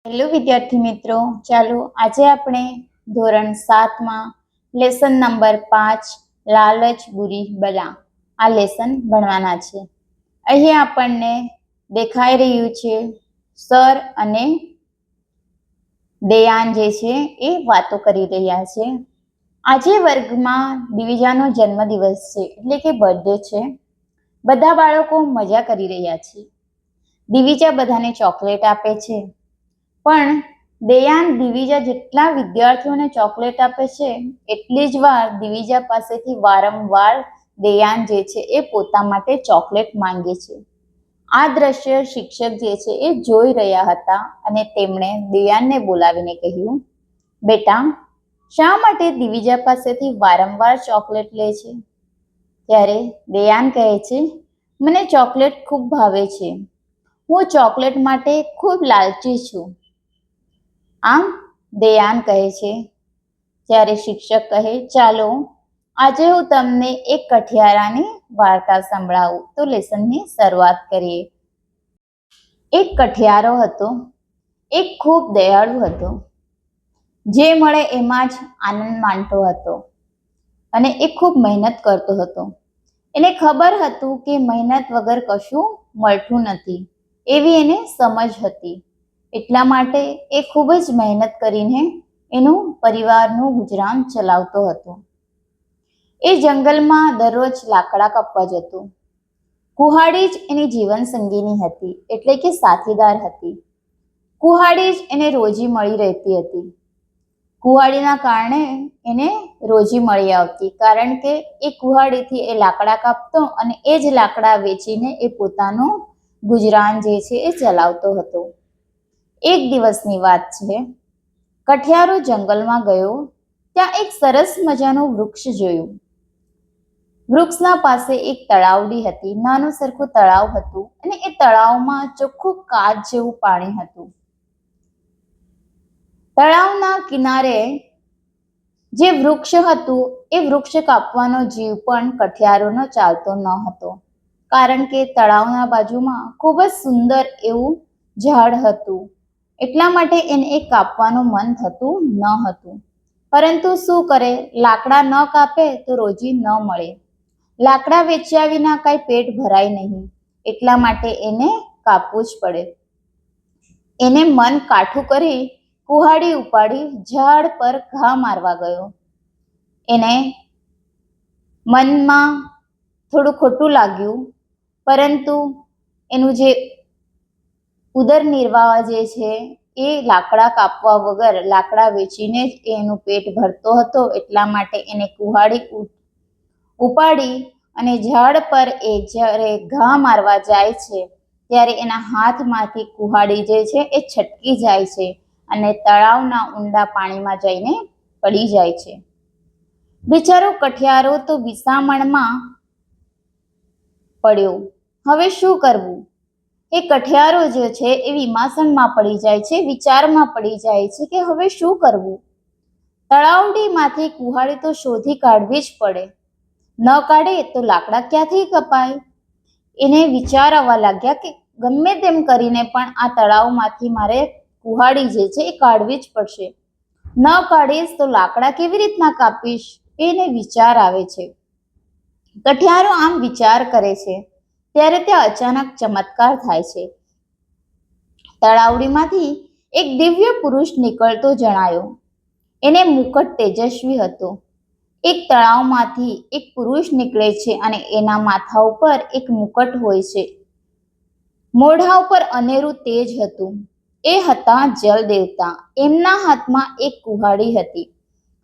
Hello વિદ્યાર્થી મિત્રો, ચાલો આજે આપણે ધોરણ 7માં લેસન નંબર 5 લાલચ બુરી બલા આ લેસન ભણવાના છે. અહીં આપણને દેખાઈ રહ્યું છે સર અને દેયાન જે છે એ વાતો કરી રહ્યા છે. આજે વર્ગમાં દિવિજાનો જન્મદિવસ છે, એટલે કે બર્થડે છે. બધા બાળકો મજા કરી રહ્યા છે. દિવિજા બધાને ચોકલેટ આપે છે, પણ દેયાન દિવિજા જેટલા વિદ્યાર્થીઓને ચોકલેટ આપે છે એટલી જ વાર દિવિજા પાસેથી વારંવાર દેયાન જે છે એ પોતા માટે ચોકલેટ માંગે છે. આ દ્રશ્ય શિક્ષક જે છે એ જોઈ રહ્યા હતા અને તેમણે દેયાનને બોલાવીને કહ્યું, બેટા, શા માટે દિવિજા પાસેથી વારંવાર ચોકલેટ લે છે? ત્યારે દેયાન કહે છે, મને ચોકલેટ ખૂબ ભાવે છે. હું ચોકલેટ માટે ખૂબ લાલચી છું. આમ દેયાન કહે છે. ત્યારે શિક્ષક કહે, ચાલો આજે હું તમને એક કઠિયારાની વાર્તા સંભળાવું. તો લેસનની શરૂઆત કરીએ. એક કઠિયારો હતો. એક ખૂબ દયાળુ હતો. જે મળે એમાં જ આનંદ માણતો હતો અને એ ખૂબ મહેનત કરતો હતો. એને ખબર હતું કે મહેનત વગર કશું મળતું નથી, એવી એને સમજ હતી. એટલા માટે એ ખૂબ જ મહેનત કરીને એનું પરિવારનું ગુજરાન ચલાવતો હતો. એ જંગલમાં દરરોજ લાકડા કાપવા જતો. કુહાડી જ એની જીવન સંગીની હતી, એટલે કે સાથીદાર હતી. કુહાડી જ એને રોજી મળી રહેતી હતી. કુહાડીના કારણે એને રોજી મળી આવતી, કારણ કે એ કુહાડીથી એ લાકડા કાપતો અને એ જ લાકડા વેચીને એ પોતાનું ગુજરાન જે છે એ ચલાવતો હતો. એક દિવસની વાત છે. કઠિયારો જંગલમાં ગયો. ત્યાં એક સરસ મજાનું વૃક્ષ જોયું. વૃક્ષના પાસે એક તળાવડી હતી. નાનું સરખું તળાવ હતું અને એ તળાવમાં ચોખ્ખું કાચ જેવું પાણી હતું. તળાવના કિનારે જે વૃક્ષ હતું એ વૃક્ષ કાપવાનો જીવ પણ કઠિયારોનો ચાલતો ન હતો, કારણ કે તળાવના બાજુમાં ખૂબ જ સુંદર એવું ઝાડ હતું. એટલા માટે એને એ કાપવાનું મન થતું ન હતું. પરંતુ શું કરે, લાકડા ન કાપે તો રોજી ન મળે. લાકડા વેચ્યા વિના કાંઈ પેટ ભરાય નહીં, એટલા માટે એને કાપવું જ પડે. એને મન કાઠું કરી કુહાડી ઉપાડી ઝાડ પર ઘા મારવા ગયો. એને મનમાં થોડું ખોટું લાગ્યું, પરંતુ એનું જે ઉદર નિર્વાહ જે છે એ લાકડા કાપવા વગર લાકડા વેચીને જ એનું પેટ ભરતો હતો. એટલા માટે એને કુહાડી ઉપાડી અને ઝાડ પર એ જ્યારે ઘા મારવા જાય છે ત્યારે એના હાથમાંથી કુહાડી જે છે એ છટકી જાય છે અને તળાવના ઊંડા પાણીમાં જઈને પડી જાય છે. બિચારો કઠિયારો તો વિસામણમાં પડ્યો. હવે શું કરવું? એ કઠિયારો જે છે એ વિમાસણમાં પડી જાય છે, વિચારમાં પડી જાય છે કે હવે શું કરવું. તળાવડીમાંથી કુહાડી તો શોધી કાઢવી જ પડે. ન કાઢે તો લાકડા ક્યાંથી કપાય? એને વિચાર આવવા લાગ્યા કે ગમે તેમ કરીને પણ આ તળાવમાંથી મારે કુહાડી જે છે એ કાઢવી જ પડશે. ન કાઢીશ તો લાકડા કેવી રીતના કાપીશ? એને વિચાર આવે છે. કઠિયારો આમ વિચાર કરે છે ત્યારે ત્યાં અચાનક ચમત્કાર થાય છે. તળાવડીમાંથી એક દિવ્ય પુરુષ નીકળતો જણાયો. એને મુકટ તેજસ્વી હતો. એક તળાવમાંથી એક પુરુષ નીકળે છે અને એના માથા ઉપર એક મુકટ હોય છે. મોઢા ઉપર અનેરું તેજ હતું. એ હતા જલ દેવતા. એમના હાથમાં એક કુહાડી હતી.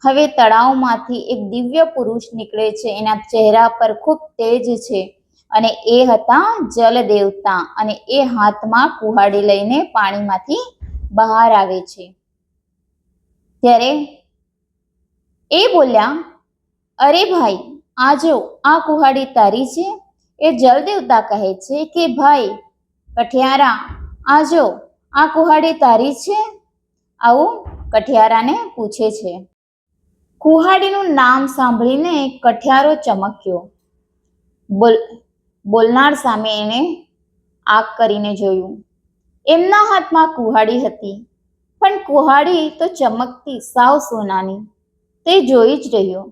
હવે તળાવમાંથી એક દિવ્ય પુરુષ નીકળે છે. એના ચહેરા પર ખૂબ તેજ છે અને એ હતા જલ દેવતા અને એ હાથમાં કુહાડી લઈને પાણીમાંથી બહાર આવે છે. ત્યારે એ બોલ્યા, અરે ભાઈ, આ જો, આ કુહાડી તારી છે? એ જલ દેવતા કહે છે કે ભાઈ કઠિયારા, આ જો, આ કુહાડી તારી છે? આવું કઠિયારાને પૂછે છે. કુહાડીનું નામ સાંભળીને કઠિયારો ચમક્યો. બોલનાર સામે એને આંખ કરીને જોયું. એમના હાથમાં કુહાડી હતી. પણ કુહાડી તો ચમકતી સાવ સોનાની, તે જોઈ જ રહ્યો.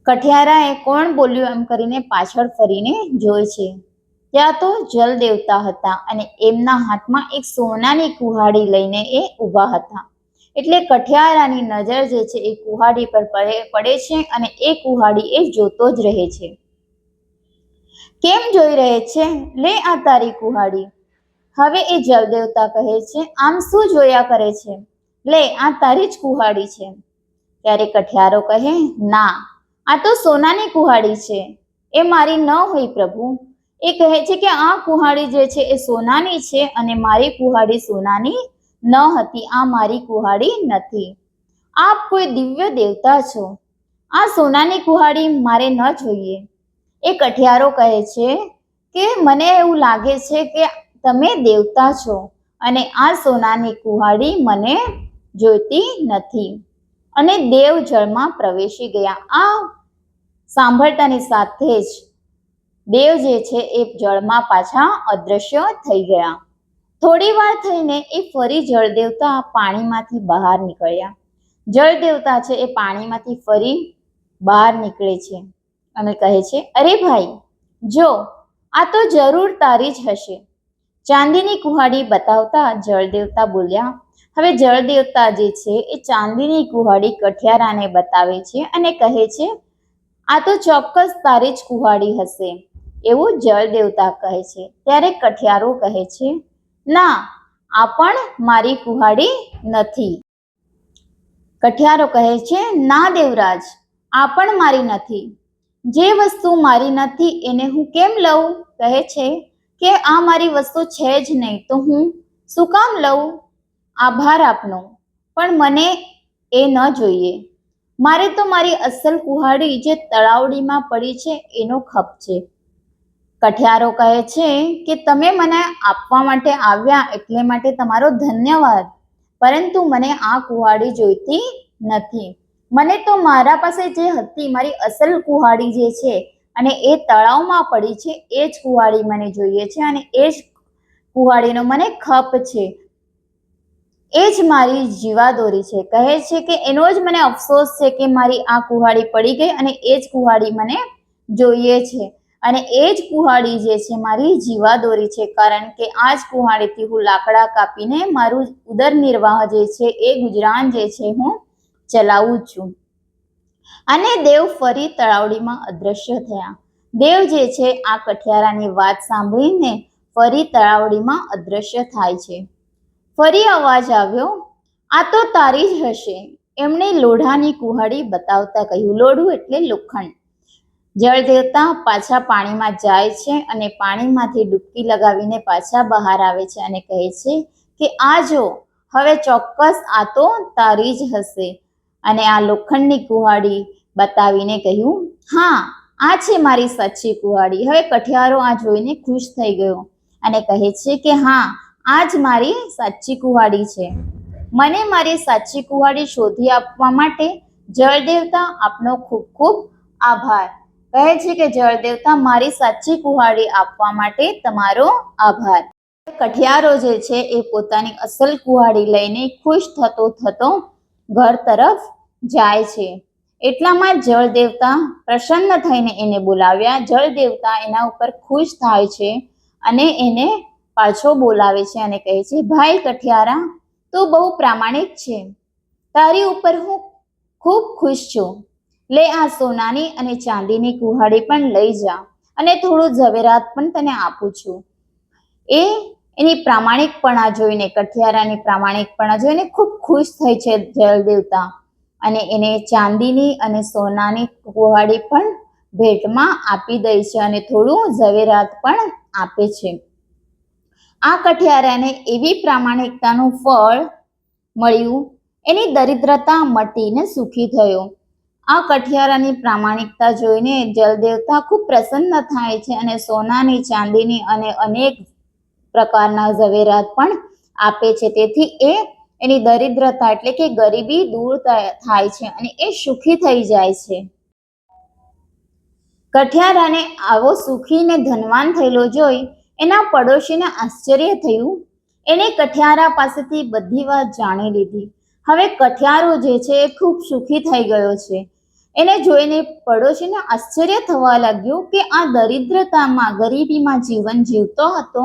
કઠિયારાએ કોણ બોલ્યું એમ કરીને પાછળ ફરીને જોઈ છે. ત્યાં તો જલ દેવતા હતા અને એમના હાથમાં એક સોનાની કુહાડી લઈને એ ઊભા હતા. એટલે કઠિયારાની નજર જે છે એ કુહાડી પર પડે છે અને એ કુહાડી એ જોતો જ રહે છે. કેમ જોઈ રહે છે? લે આ તારી કુહાડી. હવે એ જલદેવતા કહે છે, આમ શું જોયા કરે છે? લે આ તારી જ કુહાડી છે. ત્યારે કઠિયારો કહે, ના, આ તો સોનાની કુહાડી છે, એ મારી ન હોય પ્રભુ. એ કહે છે કે આ કુહાડી જે છે એ સોનાની છે અને મારી કુહાડી સોનાની ન હતી. આ મારી કુહાડી નથી. આપ કોઈ દિવ્ય દેવતા છો. આ સોનાની કુહાડી મારે ન જોઈએ. એ કઠિયારો કહે છે કે મને એવું લાગે છે કે તમે દેવતા છો અને આ સોનાની કુહાડી મને જોઈતી નથી. અને દેવ જળમાં પ્રવેશી ગયા. આ સાંભળતાની સાથે જ દેવ જે છે એ જળમાં પાછા અદૃશ્ય થઈ ગયા. થોડી વાર થઈને એ ફરી જળદેવતા પાણીમાંથી બહાર નીકળ્યા. જળદેવતા છે એ પાણીમાંથી ફરી બહાર નીકળે છે અને કહે છે, અરે ભાઈ, જો આ તો જરૂર તારી જ હશે. ચાંદીની કુહાડી બતાવતા જળદેવતા બોલ્યા. હવે જળદેવતા જે છે એ ચાંદીની કુહાડી કઠિયારાને બતાવે છે અને કહે છે, આ તો ચોક્કસ તારી જ કુહાડી હશે, એવું જળદેવતા કહે છે. ત્યારે કઠિયારો કહે છે, ના, આ પણ મારી કુહાડી નથી. કઠિયારો કહે છે, ના દેવરાજ, આ પણ મારી નથી. જે વસ્તુ મારી નથી એને હું કેમ લઉં? કહે છે કે આ મારી વસ્તુ છે જ નહીં તો હું શું કામ લઉં? આભાર આપનો, પણ મને એ ન જોઈએ. મારે તો મારી અસલ કુહાડી જે તળાવડીમાં પડી છે એનો ખપ છે. કઠિયારો કહે છે કે તમે મને આપવા માટે આવ્યા એટલે માટે તમારો ધન્યવાદ, પરંતુ મને આ કુહાડી જોઈતી નથી. મને તો મારા પાસે જે હતી મારી અસલ કુહાડી જે છે અને એ તળાવમાં પડી છે એ જ કુહાડી મને જોઈએ છે અને એ જ કુહાડીનો મને ખપ છે. એ જ મારી જીવાદોરી છે. કહે છે કે એનો જ મને અફસોસ છે કે મારી આ કુહાડી પડી ગઈ અને એ જ કુહાડી મને જોઈએ છે અને એ જ કુહાડી જે છે મારી જીવાદોરી છે, કારણ કે આ જ કુહાડીથી હું લાકડા કાપીને મારું ઉદર નિર્વાહ જે છે એ ગુજરાન જે છે હું ચલાવું છું. અને દેવ ફરી તળાવડીમાં અદ્રશ્ય થયા. દેવ જે છે આ કઠિયારાની વાત સાંભળીને ફરી તળાવડીમાં અદ્રશ્ય થાય છે. ફરી અવાજ આવ્યો, આ તો તારી જ હશે. એમણે લોઢાની કુહાડી બતાવતા કહ્યું. લોઢું એટલે લોખંડ. જળદેવતા પાછા પાણીમાં જાય છે અને પાણીમાંથી ડૂબકી લગાવીને પાછા બહાર આવે છે અને કહે છે કે આ જો, હવે ચોક્કસ આ તો તારી જ હશે. અને આ લોખંડની કુહાડી બતાવીને કહ્યું, હા, આ છે મારી સાચી કુહાડી. હવે કઠિયારો આ જોઈને ખુશ થઈ ગયો અને કહે છે કે હા, આ જ મારી સાચી કુહાડી છે. મને મારી સાચી કુહાડી શોધી આપવા માટે જળદેવતા આપનો ખૂબ ખૂબ આભાર. કહે છે કે જળદેવતા, મારી સાચી કુહાડી આપવા માટે તમારો આભાર. કઠિયારો જે છે એ પોતાની અસલ કુહાડી લઈને ખુશ થતો થતો ઘર તરફ જાય છે. એટલામાં જળદેવતા પ્રસન્ન થઈને એને બોલાવ્યા. જળદેવતા એના ઉપર ખુશ થાય છે અને એને પાછો બોલાવે છે અને કહે છે, ભાઈ કઠિયારા, તું બહુ પ્રામાણિક છે. તારી ઉપર હું ખૂબ ખુશ છું. લે આ સોનાની અને ચાંદીની કુહાડી પણ લઈ જા અને થોડું ઝવેરાત પણ તને આપું છું. એની પ્રામાણિકપણા જોઈને, કઠિયારાની પ્રામાણિકપણા જોઈને ખૂબ ખુશ થઈ છે જળદેવતા અને એને ચાંદીની અને સોનાની કુહાડી પણ ભેટમાં આપી દે છે અને થોડું ઝવેરાત પણ આપે છે. આ કઠિયારાને એવી પ્રામાણિકતાનું ફળ મળ્યું, એની દરિદ્રતા મટીને સુખી થયો. આ કઠિયારાની પ્રામાણિકતા જોઈને જલદેવતા ખૂબ પ્રસન્ન થાય છે અને સોનાની, ચાંદીની અને અનેક પ્રકારના ઝવેરાત પણ આપે છે. તેથી એની દરિદ્રતા એટલે કે ગરીબી દૂર થાય છે અને એ સુખી થઈ જાય છે. કઠિયારાને આવો સુખી ને ધનવાન થયેલો જોઈ એના પડોશીને આશ્ચર્ય થયું. એને કઠિયારા પાસેથી બધી વાત જાણી લીધી. હવે કઠિયારો જે છે એ ખૂબ સુખી થઈ ગયો છે. એને જોઈને પડોશીને આશ્ચર્ય થવા લાગ્યું કે આ દરિદ્રતામાં ગરીબીમાં જીવન જીવતો હતો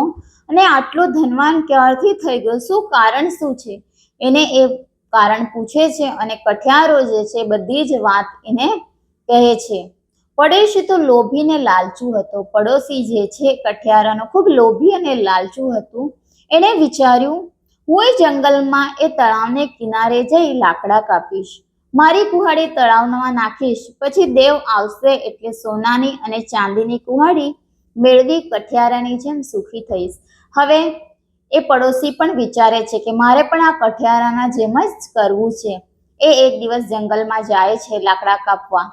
અને આટલો ધનવાન ક્યારથી થઈ ગયો, શું કારણ શું છે? એને એ કારણ પૂછે છે અને કઠિયારો જે છે બધી જ વાત એને કહે છે. પડોશી તો લોભી ને લાલચુ હતો. પડોશી જે છે કઠિયારાનો ખૂબ લોભી અને લાલચુ હતું. એણે વિચાર્યું, હું એ જંગલમાં એ તળાવને કિનારે જઈ લાકડા કાપીશ, મારી કુહાડી તળાવમાં નાખીશ, પછી દેવ આવશે એટલે સોનાની અને ચાંદીની કુહાડી મેળવી કઠિયારાની જેમ સુખી થઈશ. હવે એ પડોશી પણ વિચારે છે કે મારે પણ આ કઠિયારાના જેમ જ કરવું છે. એ એક દિવસ જંગલમાં જાય છે લાકડા કાપવા,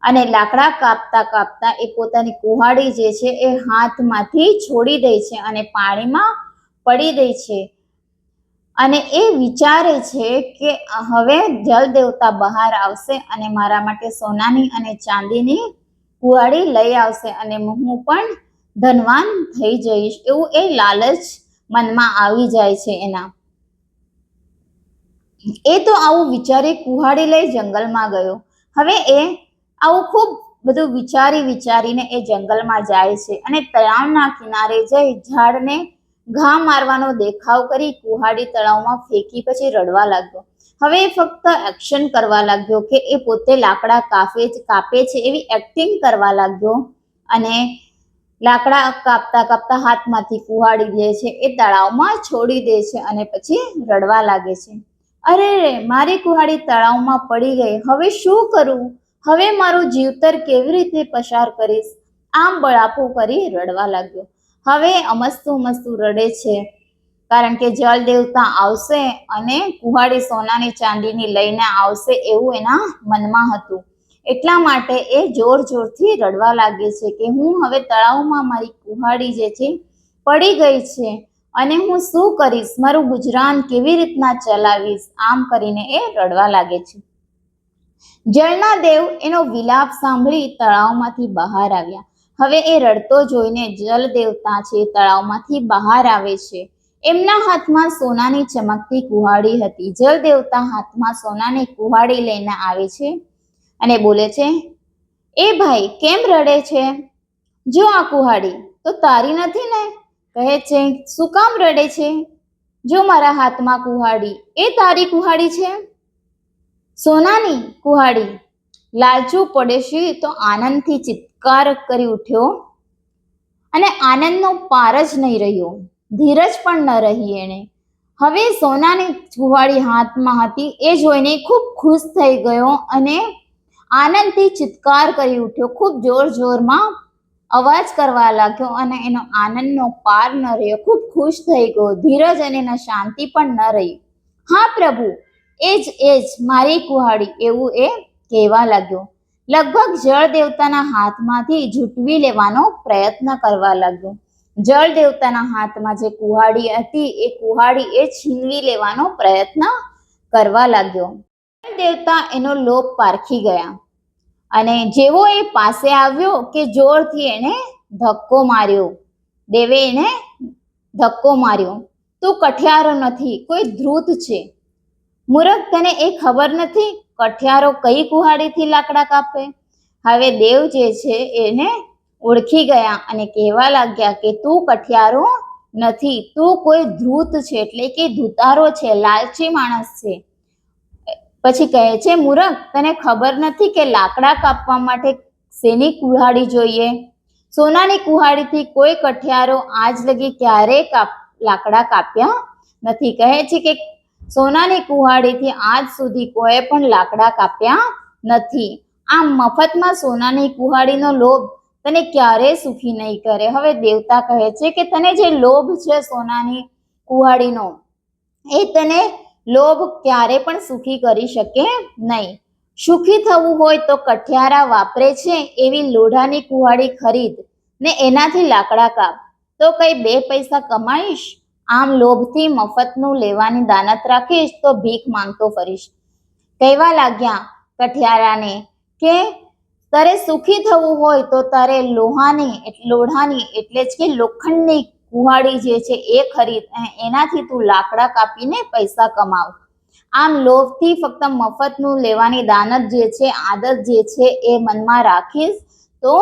અને લાકડા કાપતા કાપતા એ પોતાની કુહાડી જે છે એ હાથમાંથી છોડી દે છે અને પાણીમાં પડી દે છે. અને એ વિચારે છે કે હવે જલ દેવતા બહાર આવશે અને મારા માટે સોનાની અને ચાંદીની કુહાડી લઈ આવશે અને હું પણ ધનવાન થઈ જઈશ, એવું એ લાલચ મનમાં આવી જાય છે એના. એ તો આવું વિચારી કુહાડી લઈ જંગલમાં ગયો. હવે એ આવું ખૂબ બધું વિચારીને એ જંગલમાં જાય છે અને તળાવના કિનારે જઈ ઝાડને ઘા મારવાનો દેખાવ કરી કુહાડી તળાવમાં ફેંકી પછી રડવા લાગ્યો. હવે એ ફક્ત એક્શન કરવા લાગ્યો કે એ પોતે લાકડા કાપે છે એવી એક્ટિંગ કરવા લાગ્યો અને લાકડા કાપતા કાપતા હાથમાંથી કુહાડી જે છે એ તળાવમાં છોડી દે છે અને પછી રડવા લાગે છે. અરે રે, મારી કુહાડી તળાવમાં પડી ગઈ, હવે શું કરું? હવે મારું જીવતર કેવી રીતે પસાર કરીશ? આમ બળાપો કરી રડવા લાગ્યો. હવે અમસ્તું રડે છે કારણ કે જલ દેવતા આવશે અને કુહાડી સોનાની ચાંદીની લઈને આવશે એવું એના મનમાં હતું. એટલા માટે એ જોરથી રડવા લાગે છે કે હું હવે તળાવમાં મારી કુહાડી જે છે પડી ગઈ છે અને હું શું કરીશ, મારું ગુજરાન કેવી રીતના ચલાવીશ? આમ કરીને એ રડવા લાગે છે. જળના દેવ એનો વિલાપ સાંભળી તળાવમાંથી બહાર આવ્યા. હવે એ રડતો જોઈને જલ દેવતા છે તળાવમાંથી બહાર આવે છે. એમના હાથમાં સોનાની ચમકતી કુહાડી હતી. જલ દેવતા હાથમાં સોનાની કુહાડી લઈને આવે છે અને બોલે છે, એ ભાઈ કેમ રડે છે? જો આ કુહાડી તો તારી નથી ને? કહે છે, શું કામ રડે છે? જો મારા હાથમાં કુહાડી, એ તારી કુહાડી છે, સોનાની કુહાડી. લાલચુ પડોશી તો આનંદથી ચિત્કાર કરી ઉઠ્યો અને આનંદનો પાર જ નહીં રહ્યો, ધીરજ પણ ન રહી એને. હવે સોનાની કુહાડી હાથમાં હતી એ જોઈને ખૂબ ખુશ થઈ ગયો અને આનંદથી ચિત્કાર કરી ઉઠ્યો, ખૂબ જોરમાં અવાજ કરવા લાગ્યો અને એનો આનંદનો પાર ન રહ્યો, ખૂબ ખુશ થઈ ગયો. ધીરજ અને એના શાંતિ પણ ન રહી. હા પ્રભુ, એ જ મારી કુહાડી, એવું એ કહેવા લાગ્યો. લગભગ જળ દેવતાના હાથમાંથી ઝૂંટવી લેવાનો પ્રયત્ન કરવા લાગ્યો. જળ દેવતાના હાથમાં જે કુહાડી હતી એ કુહાડી એ છીનવી લેવાનો પ્રયત્ન કરવા લાગ્યો. જળ દેવતા એનો લોભ પારખી ગયા અને જેવો એ પાસે આવ્યો કે જોરથી એને ધક્કો માર્યો. દેવે એને ધક્કો માર્યો. તું કઠિયારો નથી, કોઈ ધ્રુત છે. મૂર્ખ, તને એ ખબર નથી કઠિયારો કઈ કુહાડીથી લાકડા કાપે? હવે દેવ જે છે એને ઓળખી ગયા અને કહેવા લાગ્યા કે તું કઠિયારો નથી, તું કોઈ ધ્રુત છે, એટલે કે ધુતારો છે, લાલચી માણસ છે. પછી કહે છે, મૂર્ખ, તને ખબર નથી કે લાકડા કાપવા માટે શેની કુહાડી જોઈએ? સોનાની કુહાડીથી કોઈ કઠિયારો આજ લગી ક્યારેય લાકડા કાપ્યા નથી. કહે છે કે સોનાની કુહાડીથી આજ સુધી કોઈ પણ લાકડા કાપ્યા નથી. આમ મફતમાં સોનાની કુહાડીનો લોભ તને ક્યારેય સુખી નહીં કરે. હવે દેવતા કહે છે કે તને જે લોભ છે સોનાની કુહાડીનો, એ તને લોભ ક્યારે પણ સુખી કરી શકે નહીં. સુખી થવું હોય તો કઠિયારા વાપરે છે એવી લોઢાની કુહાડી ખરીદ ને એનાથી લાકડા કાપ, તો કઈ 2 પૈસા કમાઈશ. આમ લોભથી મફતનું લેવાની દાનત રાખીશ તો ભીખ માંગતો ફરીશ. કહેવા લાગ્યા કઠિયારાને કે તારે સુખી થવું હોય તો તારે લોઢાની એટલે જ કે લોખંડની કુહાડી જે છે એ ખરીદ અને એનાથી તું લાકડા કાપીને પૈસા કમાવ. આમ લોભથી ફક્ત મફતનું લેવાની દાનત જે છે, આદત જે છે એ મનમાં રાખીશ તો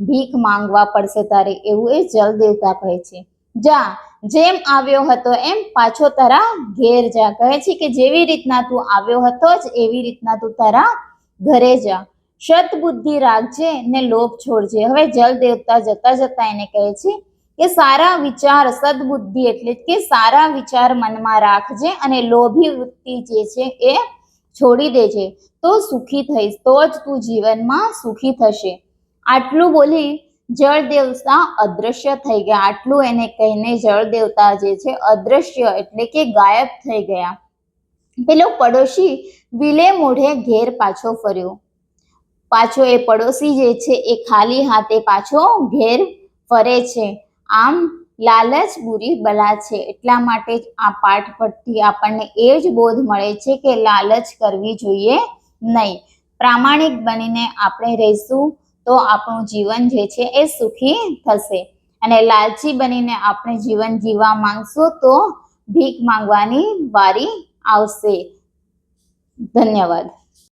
ભીખ માંગવા પડશે તારે, એવું એ જળ દેવતા કહે છે. જા, જેમ આવ્યો હતો એમ પાછો તારા ઘેર જા. કહે છે કે જેવી રીતના તું આવ્યો હતો જ એવી રીતના તું તારા ઘરે જા. સદબુદ્ધિ રાખજે ને લોભ છોડજે. હવે જળ દેવતા જતા જતા એને કહે છે કે સારા વિચાર, સદબુદ્ધિ એટલે કે સારા વિચાર મનમાં રાખજે અને લોભી વૃત્તિ જે છે એ છોડી દેજે, તો સુખી થઈશ, તો જ તું જીવનમાં સુખી થશે. આટલું બોલી જળ દેવતા અદ્રશ્ય થઈ ગયા. આટલું એને કહીને જળ દેવતા જે છે અદ્રશ્ય એટલે કે ગાયબ થઈ ગયા. પેલો પડોશી વિલે મોઢે ઘેર પાછો ફર્યો. પાછો એ પડોશી જે છે એ ખાલી હાથે પાછો ઘેર ફરે છે. આમ લાલચ બુરી બલા છે. એટલા માટે જ આ પાઠ પરથી આપણને એ જ બોધ મળે છે કે લાલચ કરવી જોઈએ નહીં. પ્રામાણિક બનીને આપણે રહીશું તો આપણું જીવન જે છે એ સુખી થશે, અને લાલચી બનીને આપણે જીવન જીવવા માંગશું તો ભીખ માંગવાની વારી આવશે. ધન્યવાદ.